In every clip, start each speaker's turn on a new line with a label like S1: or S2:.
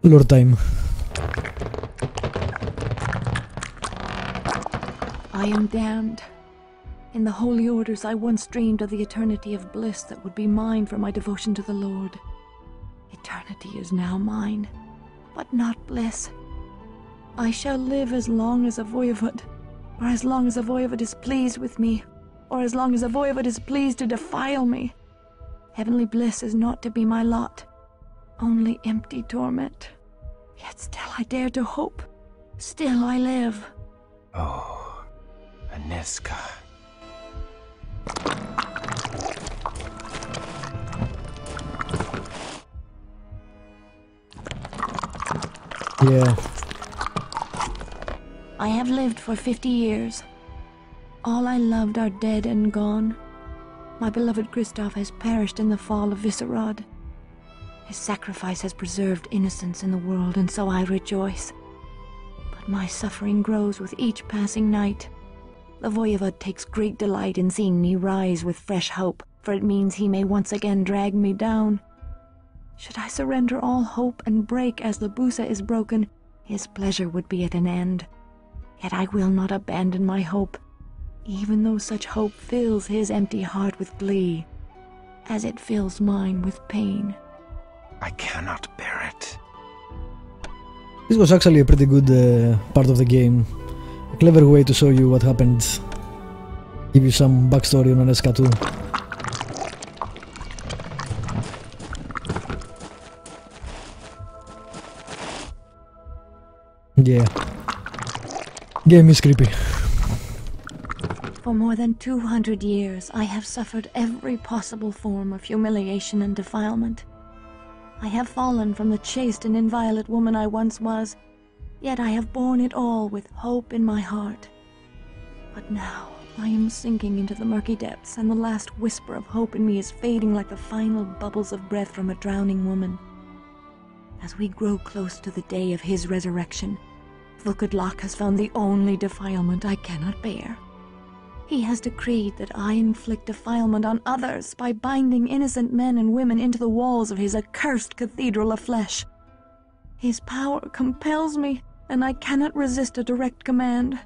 S1: Lord time.
S2: I am damned. In the holy orders, I once dreamed of the eternity of bliss that would be mine for my devotion to the Lord. Eternity is now mine, but not bliss. I shall live as long as a voivod, or as long as a voivod is pleased with me, or as long as a voivod is pleased to defile me. Heavenly bliss is not to be my lot, only empty torment. Yet still I dare to hope. Still I live.
S3: Oh, Aniska.
S1: Yeah.
S2: I have lived for 50 years. All I loved are dead and gone. My beloved Kristoff has perished in the fall of Viscerad. His sacrifice has preserved innocence in the world, and so I rejoice. But my suffering grows with each passing night. The Voivod takes great delight in seeing me rise with fresh hope, for it means he may once again drag me down. Should I surrender all hope and break as the Busa is broken, his pleasure would be at an end. Yet I will not abandon my hope, even though such hope fills his empty heart with glee, as it fills mine with pain.
S3: I cannot bear it.
S1: This was actually a pretty good part of the game. A clever way to show you what happened. Give you some backstory on Aniska too. Yeah. Game is creepy.
S2: For more than 200 years, I have suffered every possible form of humiliation and defilement. I have fallen from the chaste and inviolate woman I once was, yet I have borne it all with hope in my heart. But now, I am sinking into the murky depths, and the last whisper of hope in me is fading like the final bubbles of breath from a drowning woman. As we grow close to the day of his resurrection, Vukodlak has found the only defilement I cannot bear. He has decreed that I inflict defilement on others by binding innocent men and women into the walls of his accursed cathedral of flesh. His power compels me, and I cannot resist a direct command.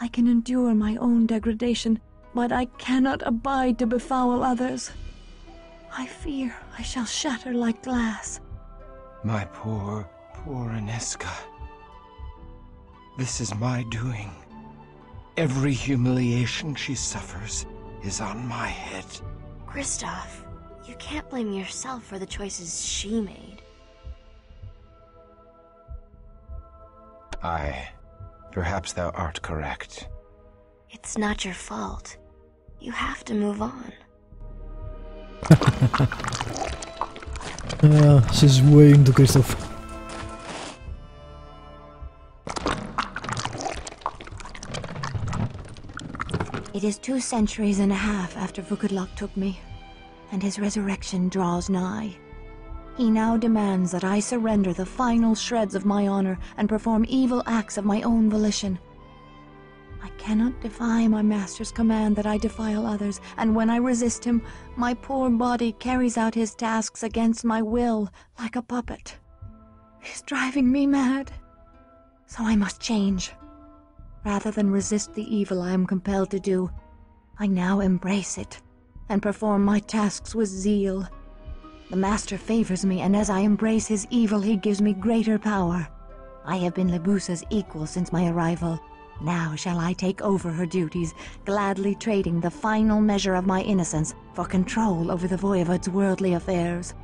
S2: I can endure my own degradation, but I cannot abide to befoul others. I fear I shall shatter like glass.
S3: My poor, poor Aniska. This is my doing. Every humiliation she suffers is on my head.
S4: Kristoff, you can't blame yourself for the choices she made.
S3: Perhaps thou art correct.
S4: It's not your fault. You have to move on.
S1: She's way into Kristoff.
S2: It is 2 centuries and a half after Vukodlak took me, and his resurrection draws nigh. He now demands that I surrender the final shreds of my honor and perform evil acts of my own volition. I cannot defy my master's command that I defile others, and when I resist him, my poor body carries out his tasks against my will, like a puppet. He's driving me mad. So I must change. Rather than resist the evil I am compelled to do, I now embrace it, and perform my tasks with zeal. The Master favors me, and as I embrace his evil, he gives me greater power. I have been Lebusa's equal since my arrival. Now shall I take over her duties, gladly trading the final measure of my innocence for control over the Voivod's worldly affairs.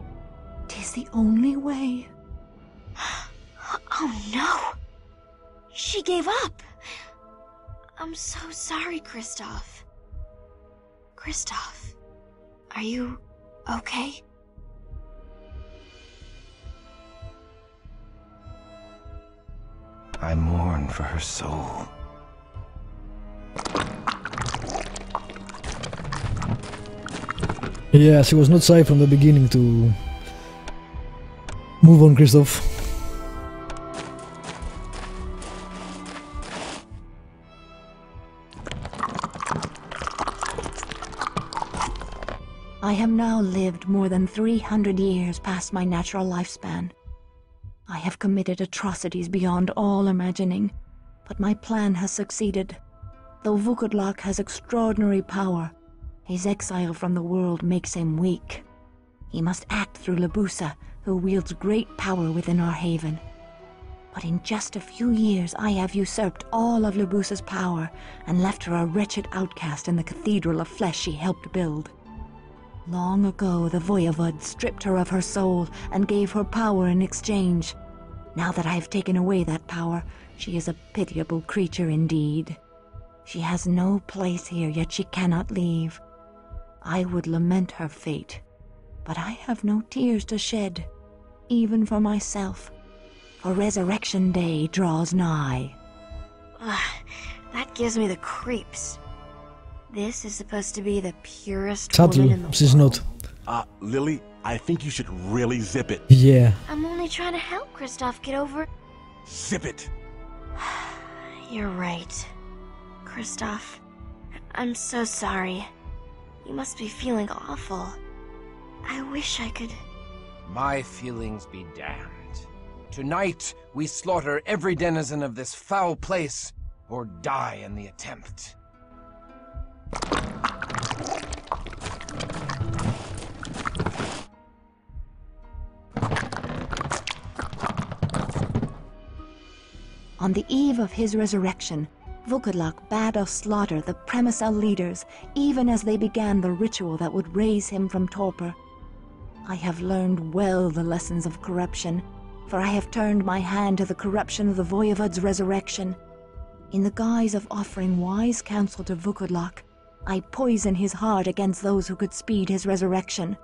S2: 'Tis the only way.
S4: Oh no! She gave up! I'm so sorry, Kristoff. Kristoff, are you okay?
S3: I mourn for her soul.
S1: Yeah, she was not shy from the beginning to move on Kristoff.
S2: I have now lived more than 300 years past my natural lifespan. I have committed atrocities beyond all imagining, but my plan has succeeded. Though Vukodlak has extraordinary power, his exile from the world makes him weak. He must act through Labusa, who wields great power within our haven. But in just a few years I have usurped all of Labusa's power and left her a wretched outcast in the cathedral of flesh she helped build. Long ago the Voyevod stripped her of her soul and gave her power in exchange. Now that I have taken away that power, she is a pitiable creature indeed. She has no place here, yet she cannot leave. I would lament her fate, but I have no tears to shed, even for myself, for Resurrection Day draws nigh.
S4: That gives me the creeps. This is supposed to be the purest
S1: Sadly,
S4: woman in the
S1: she's
S4: world.
S1: not.
S5: Lily, I think you should really zip it.
S1: Yeah.
S4: I'm only trying to help Kristoff get over...
S5: Zip it.
S4: You're right. Kristoff, I'm so sorry. You must be feeling awful. I wish I could...
S3: My feelings be damned. Tonight, we slaughter every denizen of this foul place, or die in the attempt.
S2: On the eve of his resurrection, Vukodlak bade us slaughter the Premisel leaders, even as they began the ritual that would raise him from torpor. I have learned well the lessons of corruption, for I have turned my hand to the corruption of the Voyevod's resurrection. In the guise of offering wise counsel to Vukodlak, I poison his heart against those who could speed his resurrection.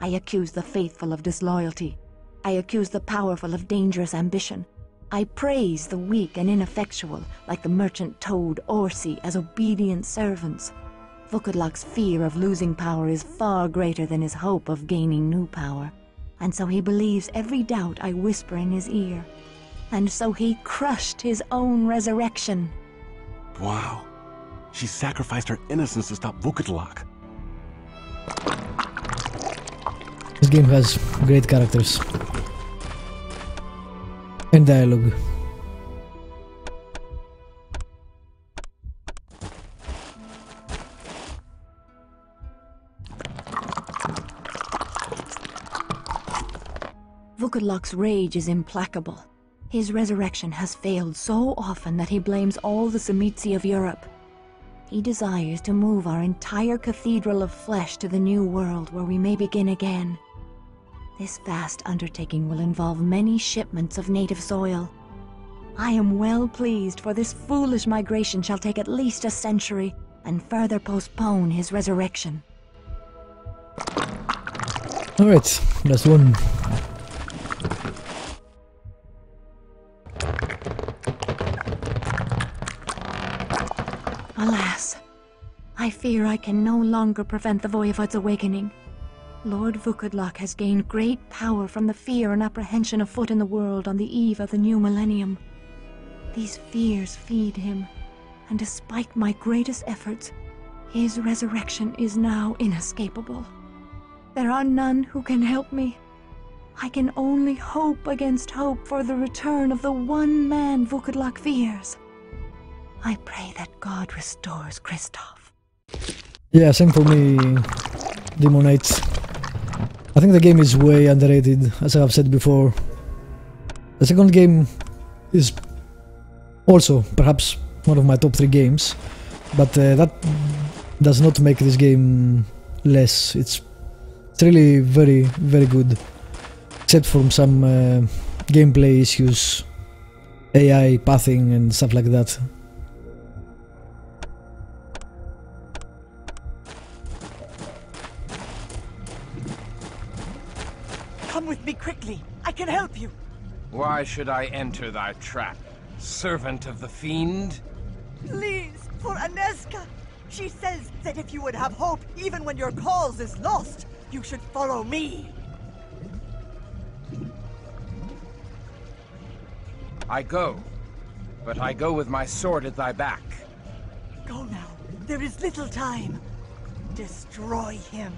S2: I accuse the faithful of disloyalty. I accuse the powerful of dangerous ambition. I praise the weak and ineffectual, like the merchant toad Orsi, as obedient servants. Vukodlak's fear of losing power is far greater than his hope of gaining new power, and so he believes every doubt I whisper in his ear. And so he crushed his own resurrection.
S5: Wow. She sacrificed her innocence to stop Vukodlak.
S1: This game has great characters. And dialogue.
S2: Vukodlak's rage is implacable. His resurrection has failed so often that he blames all the Tzimisce of Europe. He desires to move our entire cathedral of flesh to the new world where we may begin again. This vast undertaking will involve many shipments of native soil. I am well pleased, for this foolish migration shall take at least a century and further postpone his resurrection.
S1: Alright, last one.
S2: Alas, I fear I can no longer prevent the Voyevod's awakening. Lord Vukodlak has gained great power from the fear and apprehension afoot in the world on the eve of the new millennium. These fears feed him, and despite my greatest efforts, his resurrection is now inescapable. There are none who can help me. I can only hope against hope for the return of the one man Vukodlak fears. I pray that God restores Kristoff.
S1: Yeah, same for me, Demon Knights. I think the game is way underrated, as I have said before. The second game is also perhaps one of my top 3 games, but that does not make this game less. It's really very, very good, except from some gameplay issues, AI pathing and stuff like that.
S6: Come with me quickly. I can help you.
S3: Why should I enter thy trap, servant of the fiend?
S6: Please, for Aneska. She says that if you would have hope even when your cause is lost, you should follow me.
S3: I go, but I go with my sword at thy back.
S6: Go now. There is little time. Destroy him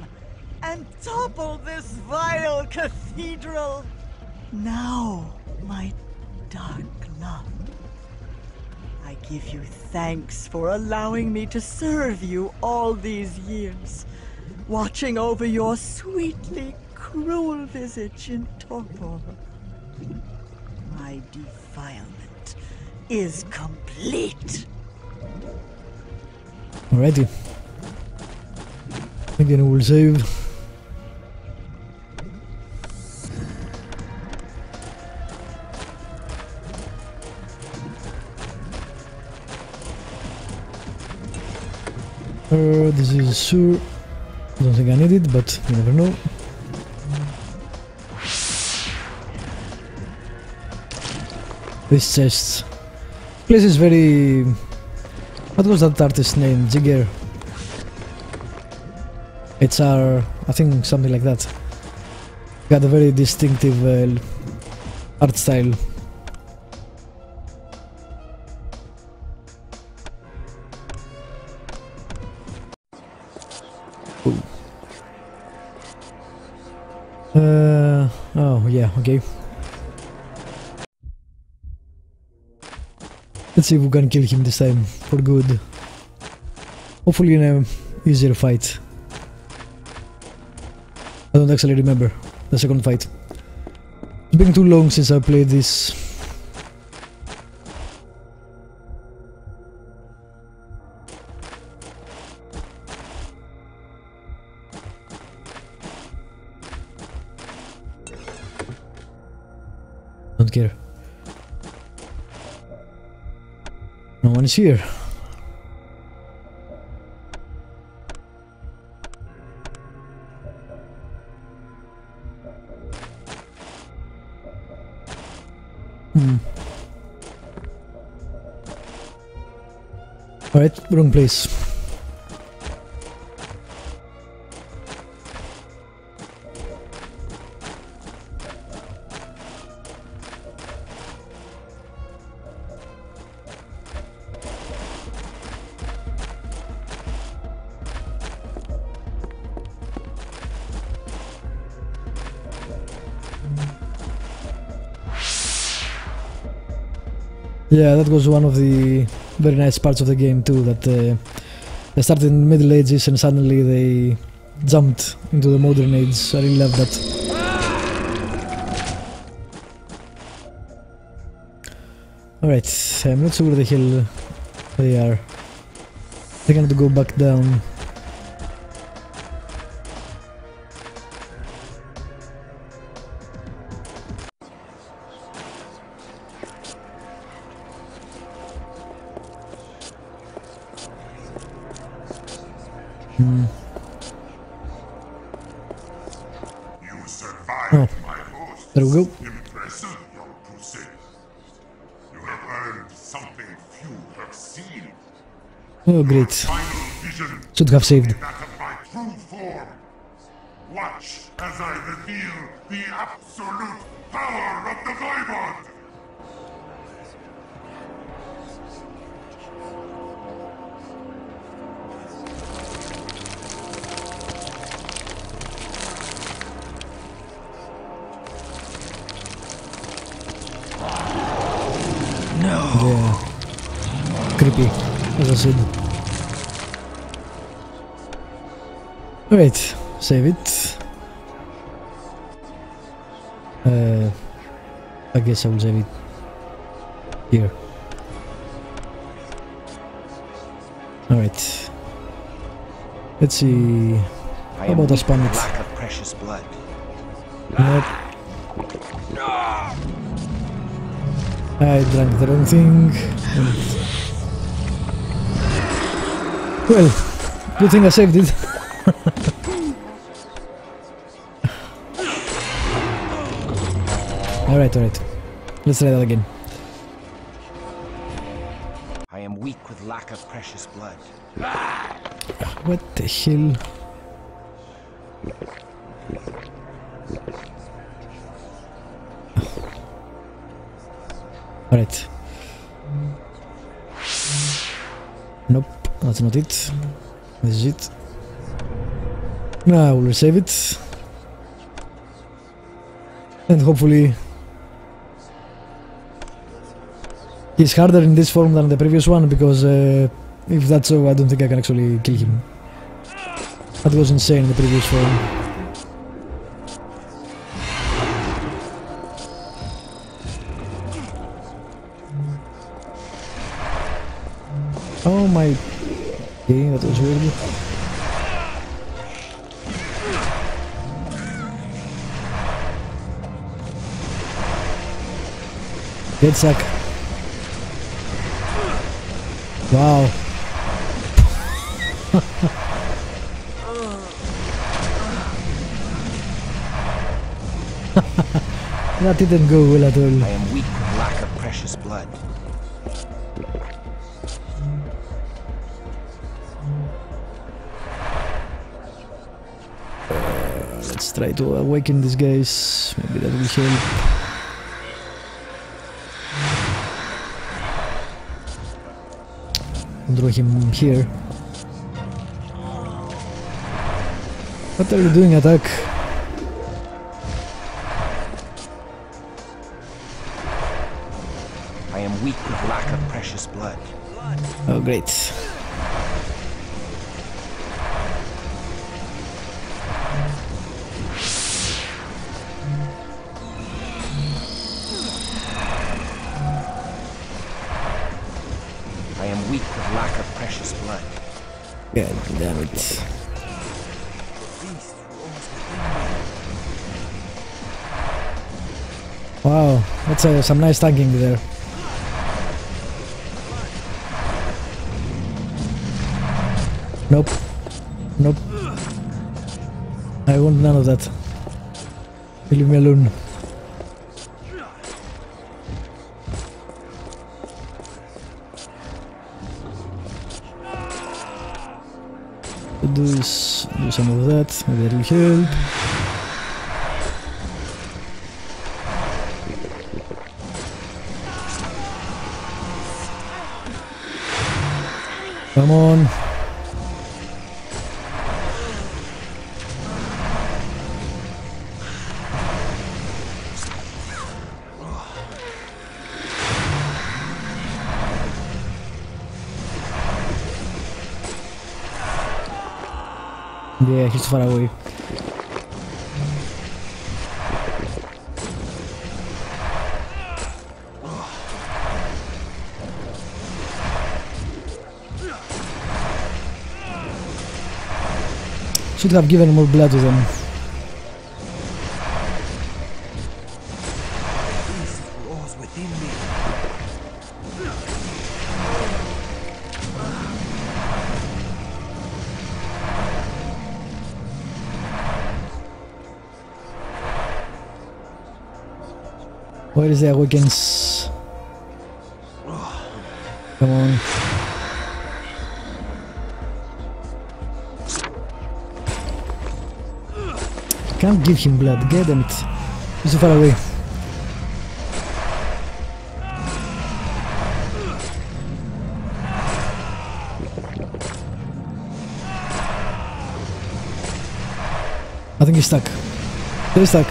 S6: and topple this vile cathedral. Now. My dark love, I give you thanks for allowing me to serve you all these years, watching over your sweetly cruel visage in torpor. My defilement is complete.
S1: Alrighty. Again, we'll save. This is sure. Don't think I need it, but you never know. This chest. Place is very. What was that artist's name? Jigger. HR, I think something like that. Got a very distinctive art style. Oh yeah, okay. Let's see if we can kill him this time for good. Hopefully in a easier fight. I don't actually remember the second fight. It's been too long since I played this. Don't care. No one is here. Alright, wrong place. Yeah, that was one of the very nice parts of the game too, that they started in the Middle Ages and suddenly they jumped into the modern age. I really love that. Alright, I'm not sure where the hell they are. They're going to go back down.
S7: You survived my host.
S1: There we go.
S7: Impressive, young crusade. You have earned something few have seen.
S1: Oh great.
S7: Final vision
S1: Should have saved.
S7: that of my true form. Watch as I reveal the absolute power of the Voivod.
S1: Yeah. Creepy, as I said. Alright, save it. I guess I will save it here. Alright. Let's see. How about I spam it?
S3: Lack of precious blood.
S1: Nope. I drank the wrong thing. Well, good thing I saved it. Alright, alright. Let's try that again.
S3: I am weak with lack of precious blood.
S1: What the hell? Alright. Nope, that's not it. This is it. Now we'll save it. And hopefully He's harder in this form than the previous one because if that's so, I don't think I can actually kill him. That was insane in the previous form. Oh my... Okay, that was weird. Get suck. Wow. That didn't go well at all.
S3: I am weak with lack of precious blood.
S1: Let's try to awaken these guys. Maybe that will help. Draw him here. What are you doing, attack?
S3: I am weak with lack of precious blood.
S1: Oh, great.
S3: I am weak with lack of precious blood.
S1: God damn it. Wow, that's some nice tanking there. Nope. Nope. I want none of that. Leave me alone. Do some of that, maybe that will help. Come on. Yeah, he's far away. Should have given more blood to them. Where is the awakens? Come on. Can't give him blood, god damn it. He's so far away. I think he's stuck. He's stuck.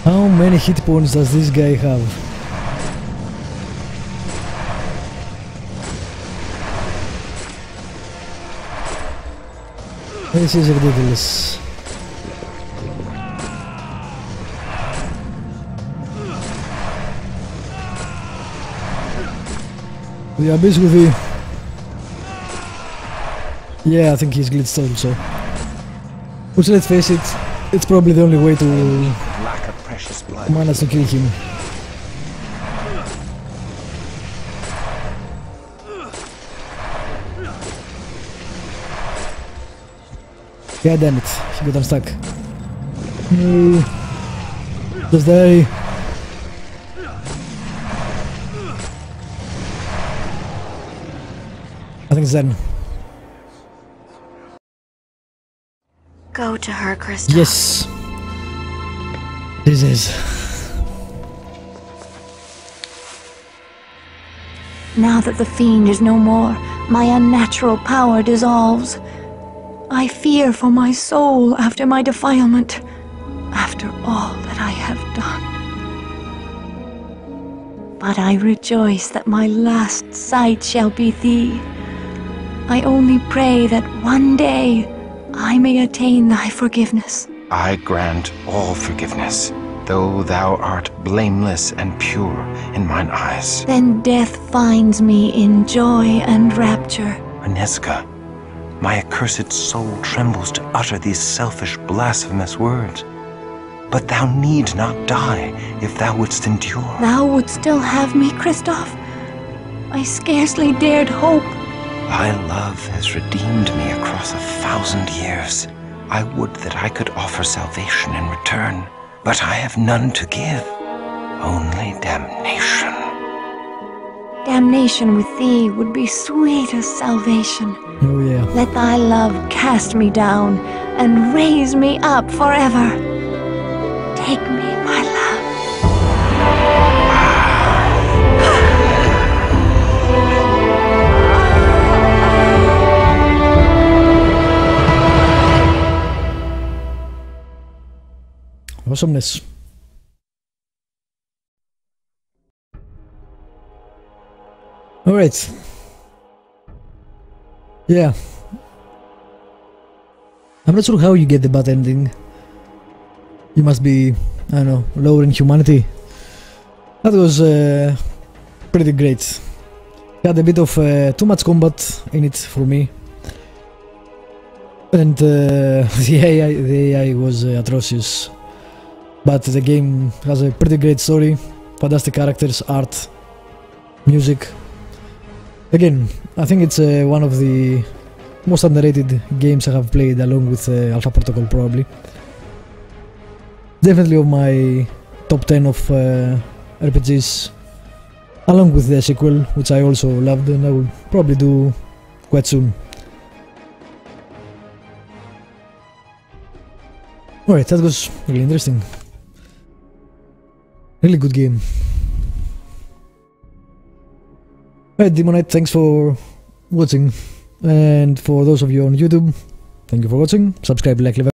S1: How many hit points does this guy have? This is ridiculous. The abyss with the... Yeah, I think he's glitched also. Which, let's face it, it's probably the only way to manage to kill him. God damn it, he got unstuck. No. Just die. I think it's done.
S4: Go to her, Kristoff.
S1: Yes. This is.
S2: Now that the fiend is no more, my unnatural power dissolves. I fear for my soul after my defilement, after all that I have done. But I rejoice that my last sight shall be thee. I only pray that one day I may attain thy forgiveness.
S3: I grant all forgiveness, though thou art blameless and pure in mine eyes.
S2: Then death finds me in joy and rapture.
S3: Aneska, my accursed soul trembles to utter these selfish, blasphemous words. But thou need not die if thou wouldst endure.
S2: Thou wouldst still have me, Kristoff? I scarcely dared hope.
S3: Thy love has redeemed me across 1,000 years. I would that I could offer salvation in return, but I have none to give, only damnation.
S2: Damnation with thee would be sweet as salvation.
S1: Oh yeah.
S2: Let thy love cast me down and raise me up forever. Take me, my love.
S1: Awesomeness. Alright. Yeah. I'm not sure how you get the bad ending. You must be, I don't know, lower in humanity. That was pretty great. Had a bit of too much combat in it for me. And the AI was atrocious. But the game has a pretty great story, fantastic characters, art, music. Again, I think it's one of the most underrated games I have played, along with Alpha Protocol probably. Definitely on my top 10 of RPGs, along with the sequel, which I also loved and I will probably do quite soon. Alright, that was really interesting. Really good game. Alright, Demonite, thanks for watching. And for those of you on YouTube, thank you for watching. Subscribe, like, leave